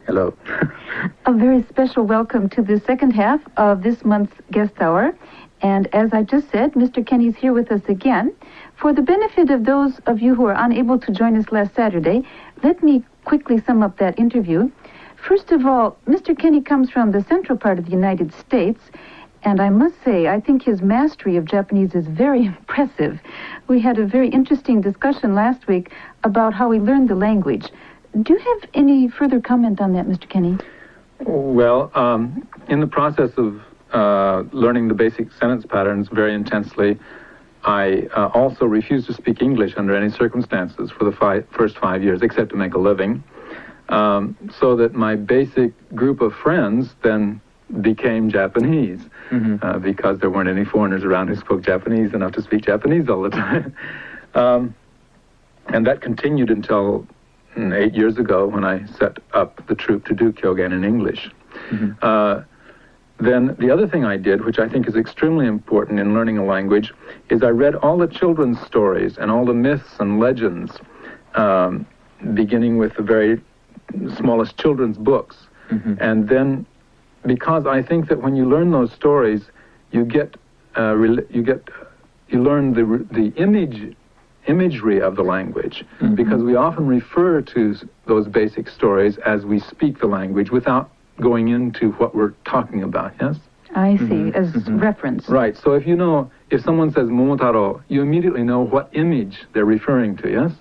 Hello. A very special welcome to the second half of this month's guest hour. And as I just said, Mr. Kenny's here with us again. For the benefit of those of you who are unable to join us last Saturday, let me quickly sum up that interview. First of all, Mr. Kenny comes from the central part of the United States, and I must say, I think his mastery of Japanese is very impressive. We had a very interesting discussion last week about how he learned the language. Do you have any further comment on that, Mr. Kenny? Well, in the process of learning the basic sentence patterns very intensely, I also refused to speak English under any circumstances for the first 5 years, except to make a living, so that my basic group of friends then became Japanese, because there weren't any foreigners around who spoke Japanese enough to speak Japanese all the time. And that continued until 8 years ago when I set up the troupe to do Kyogen in English. Then the other thing I did, which I think is extremely important in learning a language, is I read all the children's stories and all the myths and legends, beginning with the very smallest children's books. And then, because I think that when you learn those stories, you learn the imagery of the language, because we often refer to those basic stories as we speak the language without going into what we're talking about, yes? I see, as reference. Right, so if someone says Momotaro, you immediately know what image they're referring to, yes?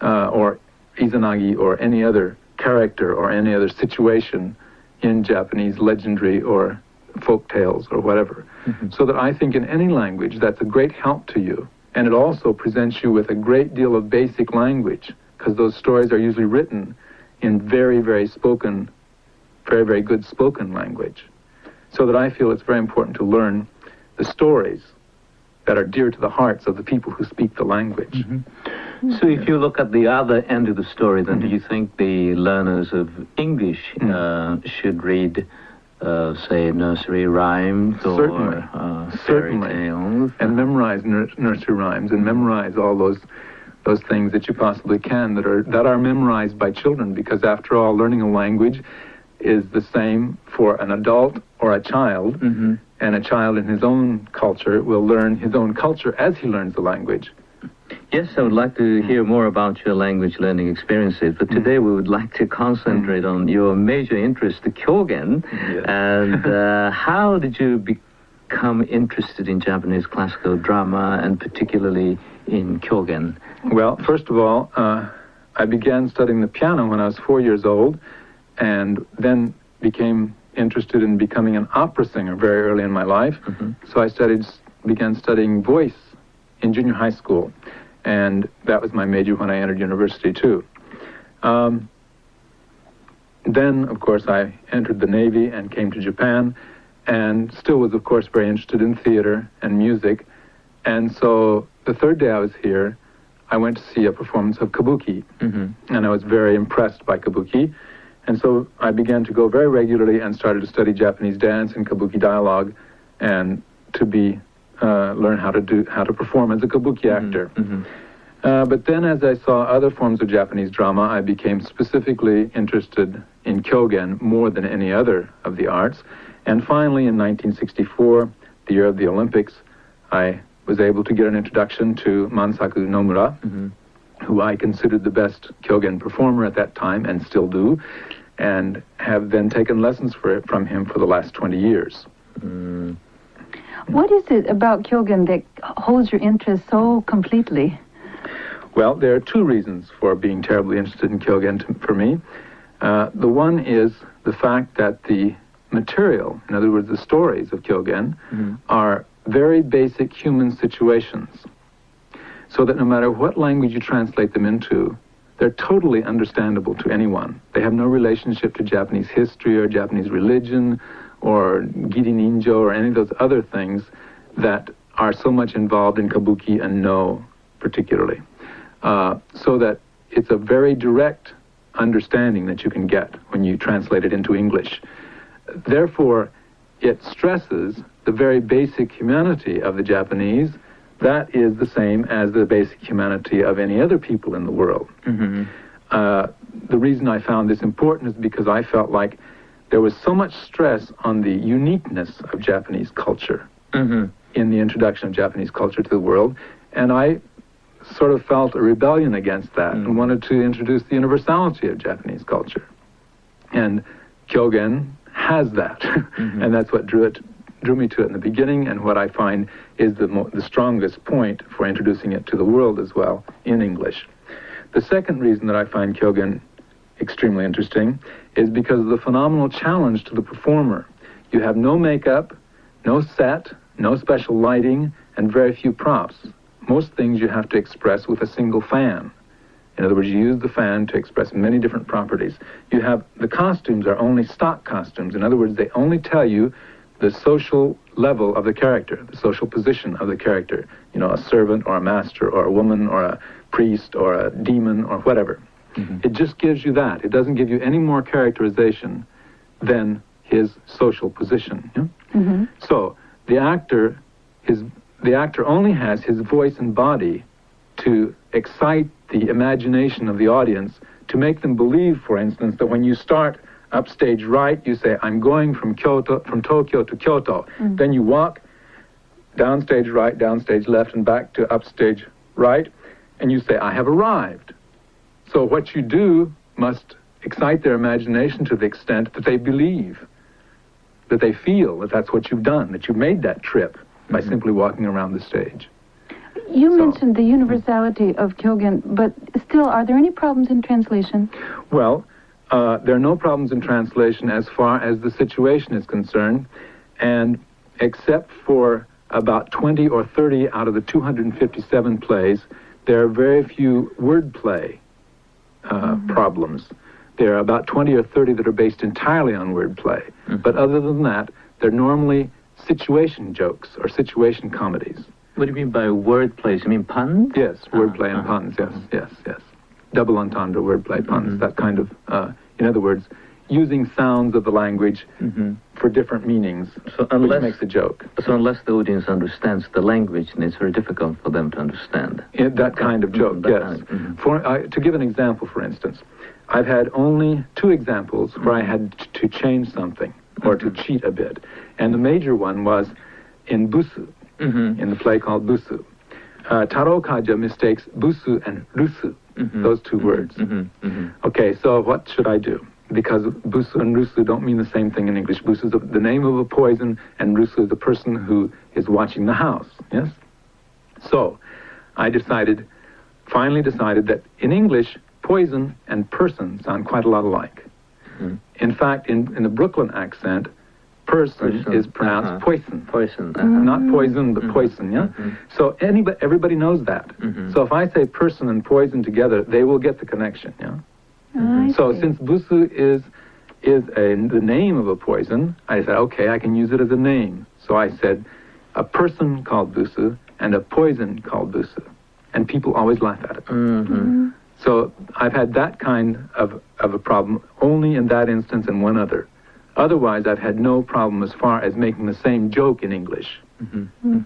Or Izanagi, or any other character, or any other situation in Japanese legendary or folk tales or whatever. So that I think in any language that's a great help to you. And it also presents you with a great deal of basic language, because those stories are usually written in very, very good spoken language. So that I feel it's very important to learn the stories that are dear to the hearts of the people who speak the language. So if you look at the other end of the story, then do you think the learners of English should read, say, nursery rhymes or fairy tales? And memorize nursery rhymes, and memorize all those things that you possibly can that are memorized by children, because after all, learning a language is the same for an adult or a child, and a child in his own culture will learn his own culture as he learns the language. Yes, I would like to hear more about your language learning experiences, but today we would like to concentrate on your major interest, the Kyogen, and how did you become interested in Japanese classical drama, and particularly in Kyogen? Well, first of all, I began studying the piano when I was 4 years old, and then became interested in becoming an opera singer very early in my life. So I began studying voice in junior high school, and that was my major when I entered university too. Then, of course, I entered the Navy and came to Japan, and still was, of course, very interested in theater and music. And so the third day I was here, I went to see a performance of kabuki, and I was very impressed by kabuki. And so I began to go very regularly and started to study Japanese dance and kabuki dialogue, and to learn how to perform as a kabuki actor. But then, as I saw other forms of Japanese drama, I became specifically interested in Kyogen more than any other of the arts. And finally, in 1964, the year of the Olympics, I was able to get an introduction to Mansaku Nomura, who I considered the best Kyogen performer at that time, and still do, and have then taken lessons from him for the last 20 years. What is it about Kyogen that holds your interest so completely? Well, there are two reasons for being terribly interested in Kyogen for me. The one is the fact that the material, in other words, the stories of Kyogen, are very basic human situations, so that no matter what language you translate them into, they're totally understandable to anyone. They have no relationship to Japanese history or Japanese religion or Giri Ninjo or any of those other things that are so much involved in kabuki and no particularly. So that it's a very direct understanding that you can get when you translate it into English. Therefore, it stresses the very basic humanity of the Japanese. That is the same as the basic humanity of any other people in the world. the reason I found this important is because I felt like there was so much stress on the uniqueness of Japanese culture in the introduction of Japanese culture to the world, and I sort of felt a rebellion against that and wanted to introduce the universality of Japanese culture. And Kyogen has that, and that's what drew me to it in the beginning, and what I find is the strongest point for introducing it to the world as well in English. The second reason that I find Kyogen extremely interesting is because of the phenomenal challenge to the performer. You have no makeup, no set, no special lighting, and very few props. Most things you have to express with a single fan. In other words, you use the fan to express many different properties. The costumes are only stock costumes. In other words, they only tell you the social level of the character, the social position of the character. You know, a servant or a master or a woman or a priest or a demon or whatever. It just gives you that. It doesn't give you any more characterization than his social position. Yeah? So the actor only has his voice and body to excite the imagination of the audience, to make them believe, for instance, that when you start upstage right, you say, I'm going from Tokyo to Kyoto. Then you walk downstage right, downstage left, and back to upstage right, and you say, I have arrived. So what you do must excite their imagination to the extent that they believe, that they feel that that's what you've done, that you made that trip by simply walking around the stage. You mentioned the universality of Kyogen, but still, are there any problems in translation? Well, there are no problems in translation as far as the situation is concerned, and except for about 20 or 30 out of the 257 plays, there are very few wordplay problems. There are about 20 or 30 that are based entirely on wordplay, but other than that, they're normally situation jokes or situation comedies. What do you mean by wordplay? You mean puns? Yes, wordplay and puns, yes. Double entendre, wordplay, puns, that kind of, in other words, using sounds of the language for different meanings, which makes a joke. So unless the audience understands the language, then it's very difficult for them to understand. That kind of joke, yes. To give an example, for instance, I've had only 2 examples where I had to change something or to cheat a bit. And the major one was in Busu, in the play called Busu. Taro Kaja mistakes Busu and Rusu, those 2 words. Okay, so what should I do? Because Busu and Rusu don't mean the same thing in English. Busu is the name of a poison, and Rusu is the person who is watching the house, yes? So, I finally decided that in English, poison and person sound quite a lot alike. In fact, in the Brooklyn accent, person is pronounced poison. Not poison, but poison, yeah? So everybody knows that. So if I say person and poison together, they will get the connection, yeah? So since Busu is the name of a poison, I said, okay, I can use it as a name. So I said, a person called Busu and a poison called Busu. And people always laugh at it. So I've had that kind of a problem only in that instance and one other. Otherwise, I've had no problem as far as making the same joke in English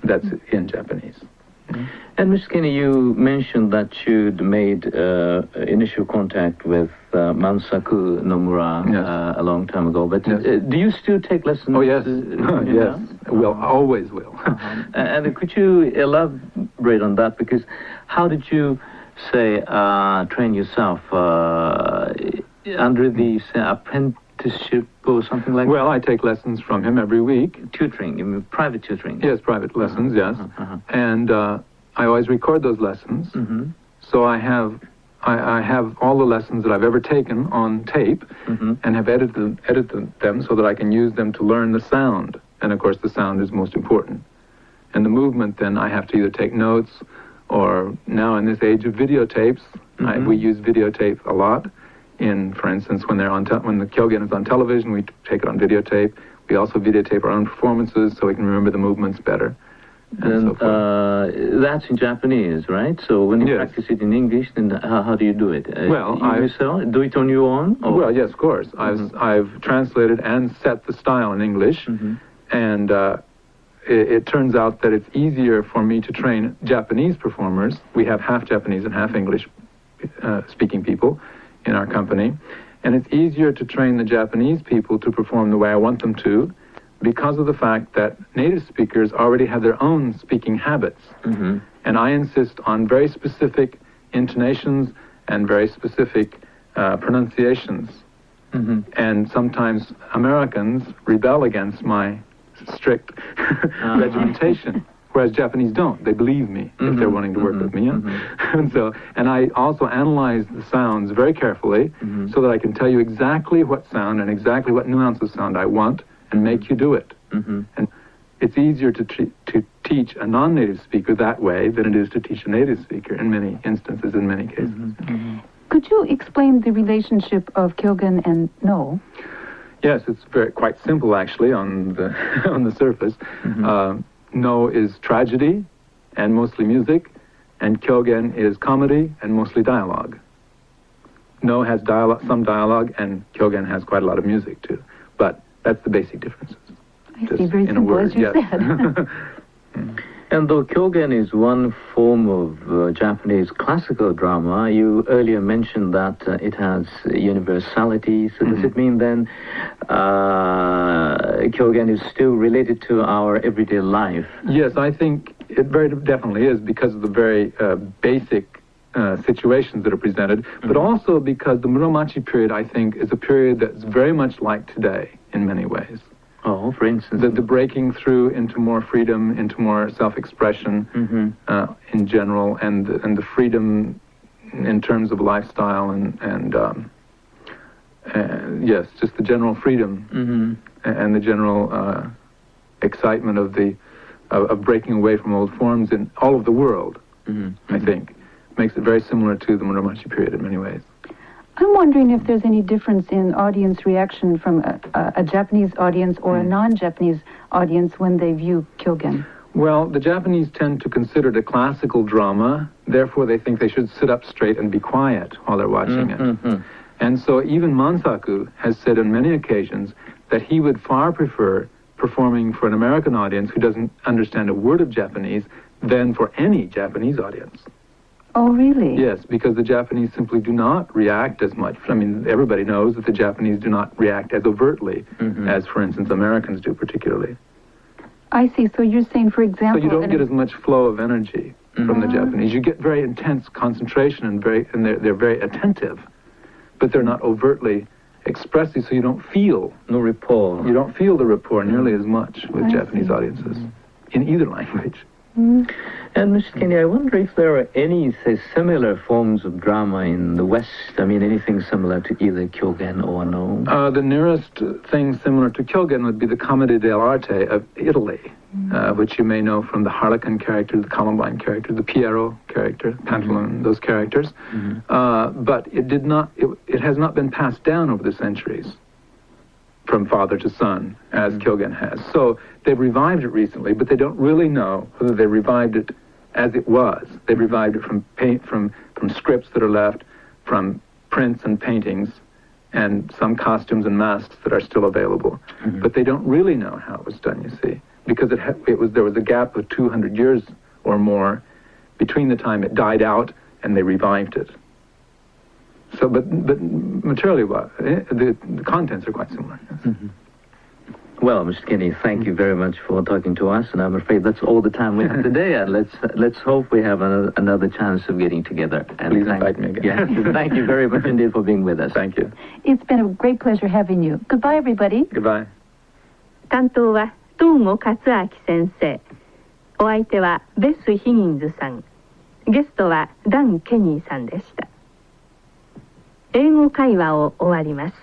that's in Japanese. And Mr. Kenny, you mentioned that you'd made initial contact with Mansaku Nomura a long time ago, but do you still take lessons? Oh, yes. Yes. Well, always will. And could you elaborate on that? Because how did you, say, train yourself under the apprenticeship or something like that? Well, I take lessons from him every week. Tutoring, you mean private tutoring? Yes, private lessons, yes. And I always record those lessons. So I have all the lessons that I've ever taken on tape and have edited them so that I can use them to learn the sound. And of course the sound is most important. And the movement, then I have to either take notes, or now in this age of videotapes, we use videotape a lot. For instance, when the Kyogen is on television, we take it on videotape. We also videotape our own performances so we can remember the movements better. And so that's in Japanese, right? So when you practice it in English, then how do you do it? Well, you do it on your own? Or? Well, yes, of course. I've translated and set the style in English, and it turns out that it's easier for me to train Japanese performers. We have half Japanese and half English speaking people in our company. And it's easier to train the Japanese people to perform the way I want them to because of the fact that native speakers already have their own speaking habits. Mm-hmm. And I insist on very specific intonations and very specific pronunciations. Mm-hmm. And sometimes Americans rebel against my strict regimentation, whereas Japanese don't. They believe me if they're wanting to work with me. Yeah? And I also analyze the sounds very carefully so that I can tell you exactly what sound and exactly what nuance of sound I want and make you do it. And it's easier to teach a non-native speaker that way than it is to teach a native speaker in many instances, in many cases. Could you explain the relationship of Kyogen and No? Yes, it's quite simple actually on the on the surface. No is tragedy and mostly music, and Kyogen is comedy and mostly dialogue. No has some dialogue, and Kyogen has quite a lot of music too. But that's the basic differences. I see, very simple, as you said. And though Kyogen is one form of Japanese classical drama, you earlier mentioned that it has universality. So does it mean then Kyogen is still related to our everyday life? Yes, I think it very definitely is because of the very basic situations that are presented, but also because the Muromachi period, I think, is a period that's very much like today in many ways. Oh, for instance? The breaking through into more freedom, into more self-expression in general, and the freedom in terms of lifestyle and yes, just the general freedom and the general excitement of breaking away from old forms in all of the world, I think, makes it very similar to the Muromachi period in many ways. I'm wondering if there's any difference in audience reaction from a Japanese audience or a non-Japanese audience when they view Kyogen. Well, the Japanese tend to consider it a classical drama, therefore they think they should sit up straight and be quiet while they're watching it. And so even Mansaku has said on many occasions that he would far prefer performing for an American audience who doesn't understand a word of Japanese than for any Japanese audience. Oh, really? Yes, because the Japanese simply do not react as much. I mean, everybody knows that the Japanese do not react as overtly as, for instance, Americans do particularly. I see. So you're saying, for example... So you don't get as much flow of energy from the Japanese. You get very intense concentration and they're very attentive, but they're not overtly expressive, so you don't feel... No rapport. You don't feel the rapport nearly as much with Japanese audiences in either language. And Mr. Kenny, I wonder if there are any, say, similar forms of drama in the West. I mean, anything similar to either Kyogen or No? The nearest thing similar to Kyogen would be the Commedia dell'arte of Italy, which you may know from the Harlequin character, the Columbine character, the Piero character, Pantaloon, those characters. But it has not been passed down over the centuries from father to son, as Kyogen has. So they've revived it recently, but they don't really know whether they revived it as it was. They revived it from scripts that are left, from prints and paintings, and some costumes and masks that are still available. But they don't really know how it was done, you see, because there was a gap of 200 years or more between the time it died out and they revived it. So, but materially, the contents are quite similar. Yes. Well, Mr. Kenny, thank you very much for talking to us, and I'm afraid that's all the time we have today. And let's hope we have another chance of getting together. And please invite me again. Yes, thank you very much indeed for being with us. Thank you. It's been a great pleasure having you. Goodbye, everybody. Goodbye. 担当は東後勝明先生。お相手はベス・ヒギンズさん。ゲストはダン・ケニーさんでした。英語会話を終わります。